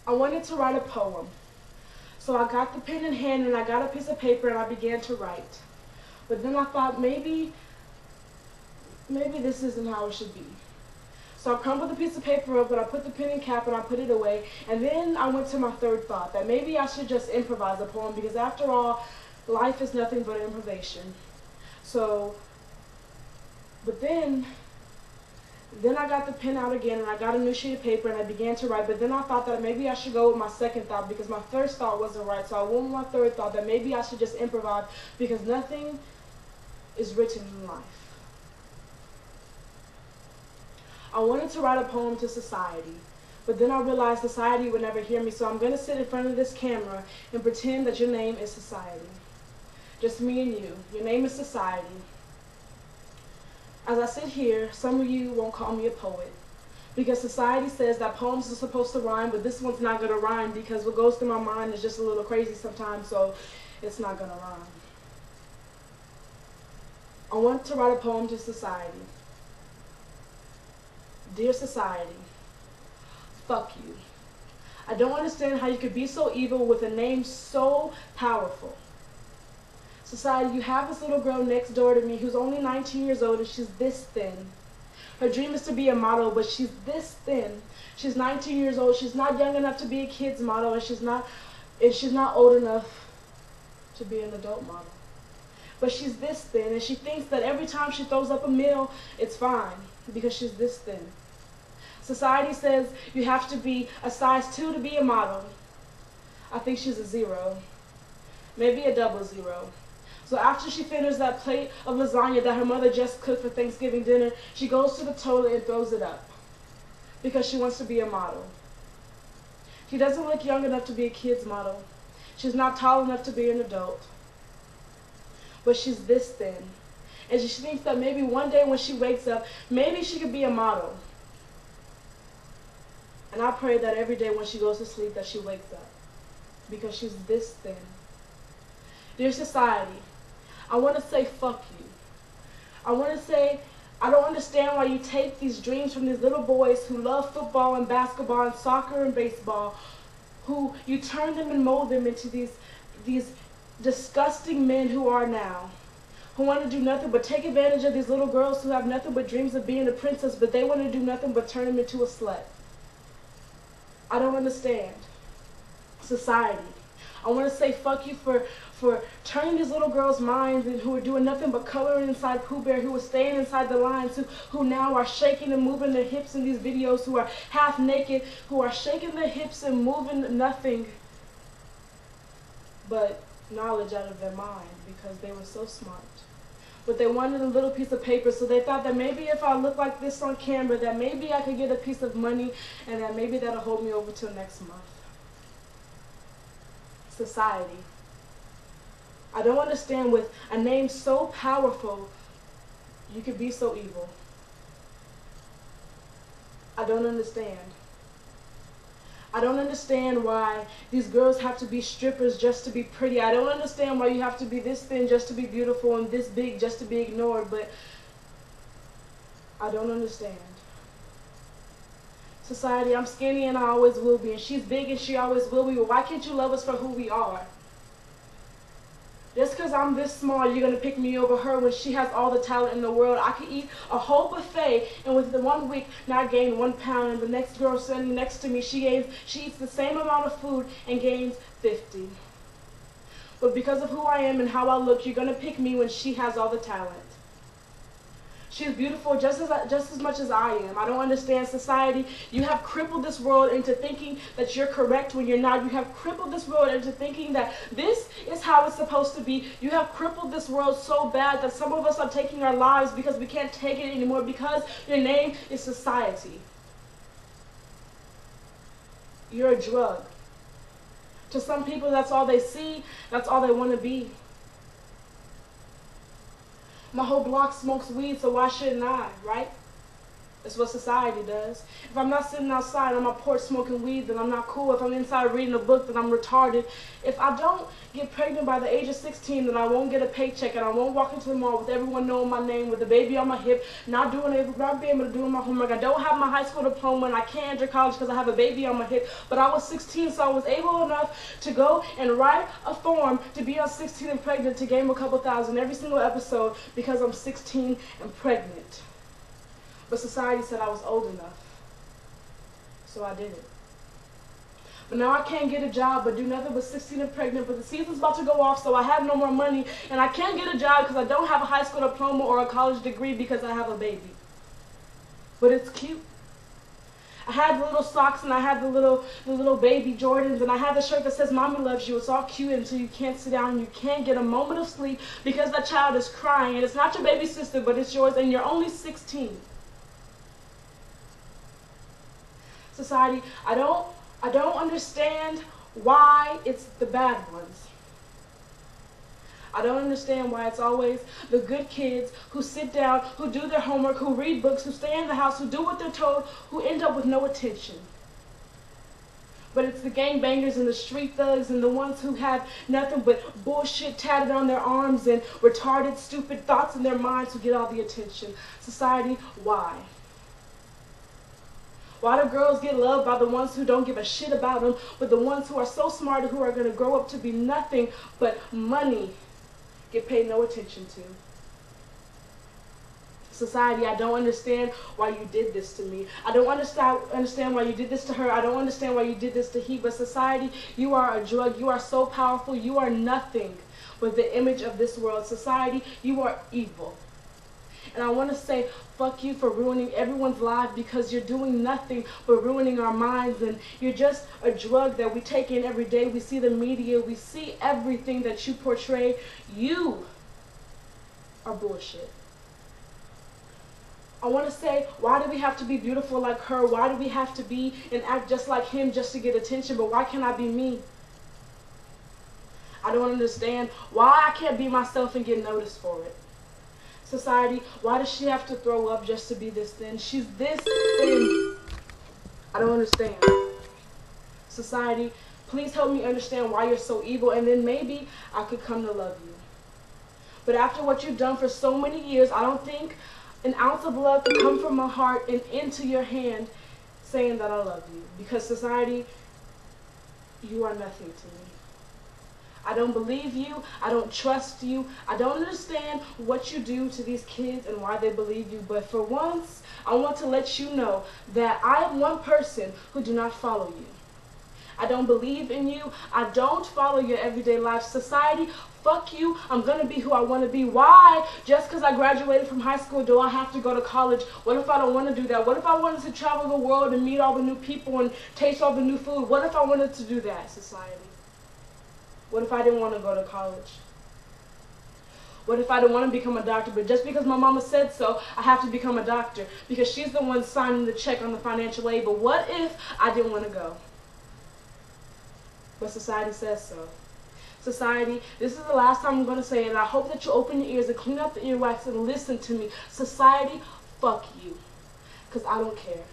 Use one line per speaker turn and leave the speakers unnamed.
I wanted to write a poem. So I got the pen in hand and I got a piece of paper and I began to write. But then I thought maybe this isn't how it should be. So I crumpled the piece of paper up and I put the pen and cap and I put it away. And then I went to my third thought, that maybe I should just improvise a poem because after all, life is nothing but improvisation. So, but then I got the pen out again and I got a new sheet of paper and I began to write. But then I thought that maybe I should go with my second thought because my first thought wasn't right. So I went with my third thought that maybe I should just improvise because nothing is written in life. I wanted to write a poem to society, but then I realized society would never hear me, so I'm going to sit in front of this camera and pretend that your name is society. Just me and you. Your name is society. As I sit here, some of you won't call me a poet, because society says that poems are supposed to rhyme, but this one's not going to rhyme because what goes through my mind is just a little crazy sometimes, so it's not going to rhyme. I want to write a poem to society. Dear society, fuck you. I don't understand how you could be so evil with a name so powerful. Society, you have this little girl next door to me who's only 19 years old and she's this thin. Her dream is to be a model, but she's this thin. She's 19 years old. She's not young enough to be a kid's model, and she's not old enough to be an adult model. But she's this thin, and she thinks that every time she throws up a meal, it's fine because she's this thin. Society says you have to be a size 2 to be a model. I think she's a 0, maybe a double 0. So after she finishes that plate of lasagna that her mother just cooked for Thanksgiving dinner, she goes to the toilet and throws it up because she wants to be a model. She doesn't look young enough to be a kid's model. She's not tall enough to be an adult. But she's this thin. And she thinks that maybe one day when she wakes up, maybe she could be a model. And I pray that every day when she goes to sleep that she wakes up because she's this thin. Dear society, I want to say fuck you. I want to say I don't understand why you take these dreams from these little boys who love football and basketball and soccer and baseball, who you turn them and mold them into these disgusting men who are now, who want to do nothing but take advantage of these little girls who have nothing but dreams of being a princess, but they want to do nothing but turn them into a slut. I don't understand. Society. I want to say fuck you for turning these little girls' minds and who are doing nothing but coloring inside Pooh Bear, who are staying inside the lines, who now are shaking and moving their hips in these videos, who are half naked, who are shaking their hips and moving nothing but knowledge out of their mind because they were so smart. But they wanted a little piece of paper, so they thought that maybe if I look like this on camera, that maybe I could get a piece of money and that maybe that'll hold me over till next month. Society. I don't understand with a name so powerful, you could be so evil. I don't understand. I don't understand why these girls have to be strippers just to be pretty. I don't understand why you have to be this thin just to be beautiful and this big just to be ignored, but I don't understand. Society, I'm skinny and I always will be, and she's big and she always will be, but why can't you love us for who we are? Just because I'm this small, you're going to pick me over her when she has all the talent in the world. I could eat a whole buffet and within 1 week not gain 1 pound, and the next girl standing next to me, she eats the same amount of food and gains 50. But because of who I am and how I look, you're going to pick me when she has all the talent. She's beautiful just as much as I am. I don't understand society. You have crippled this world into thinking that you're correct when you're not. You have crippled this world into thinking that this is how it's supposed to be. You have crippled this world so bad that some of us are taking our lives because we can't take it anymore because your name is society. You're a drug. To some people, that's all they see. That's all they want to be. My whole block smokes weed, so why shouldn't I, right? It's what society does. If I'm not sitting outside on my porch smoking weed, then I'm not cool. If I'm inside reading a book, then I'm retarded. If I don't get pregnant by the age of 16, then I won't get a paycheck, and I won't walk into the mall with everyone knowing my name, with a baby on my hip, not being able to do my homework. I don't have my high school diploma, and I can't enter college because I have a baby on my hip. But I was 16, so I was able enough to go and write a form to be on 16 and pregnant to gain a couple thousand every single episode because I'm 16 and pregnant. But society said I was old enough, so I did it. But now I can't get a job but do nothing but 16 and pregnant, but the season's about to go off, so I have no more money, and I can't get a job because I don't have a high school diploma or a college degree because I have a baby. But it's cute. I had the little socks, and I had the little baby Jordans, and I had the shirt that says "Mommy loves you." It's all cute until you can't sit down and you can't get a moment of sleep because that child is crying, and it's not your baby sister, but it's yours, and you're only 16. Society, I don't understand why it's the bad ones. I don't understand why it's always the good kids who sit down, who do their homework, who read books, who stay in the house, who do what they're told, who end up with no attention. But it's the gangbangers and the street thugs and the ones who have nothing but bullshit tatted on their arms and retarded, stupid thoughts in their minds who get all the attention. Society, why? Why do girls get loved by the ones who don't give a shit about them, but the ones who are so smart and who are going to grow up to be nothing but money get paid no attention to? Society, I don't understand why you did this to me. I don't understand why you did this to her. I don't understand why you did this to he. But society, you are a drug. You are so powerful. You are nothing but the image of this world. Society, you are evil. And I want to say, fuck you for ruining everyone's life because you're doing nothing but ruining our minds, and you're just a drug that we take in every day. We see the media, we see everything that you portray. You are bullshit. I want to say, why do we have to be beautiful like her? Why do we have to be and act just like him just to get attention? But why can't I be me? I don't understand why I can't be myself and get noticed for it. Society, why does she have to throw up just to be this thin? She's this thin. I don't understand. Society, please help me understand why you're so evil, and then maybe I could come to love you. But after what you've done for so many years, I don't think an ounce of love can come from my heart and into your hand saying that I love you. Because society, you are nothing to me. I don't believe you. I don't trust you. I don't understand what you do to these kids and why they believe you. But for once, I want to let you know that I am one person who do not follow you. I don't believe in you. I don't follow your everyday life. Society, fuck you. I'm going to be who I want to be. Why? Just because I graduated from high school, do I have to go to college? What if I don't want to do that? What if I wanted to travel the world and meet all the new people and taste all the new food? What if I wanted to do that, society? What if I didn't want to go to college? What if I didn't want to become a doctor, but just because my mama said so, I have to become a doctor because she's the one signing the check on the financial aid? But what if I didn't want to go? But society says so. Society, this is the last time I'm going to say it, and I hope that you open your ears and clean up the earwax and listen to me. Society, fuck you, because I don't care.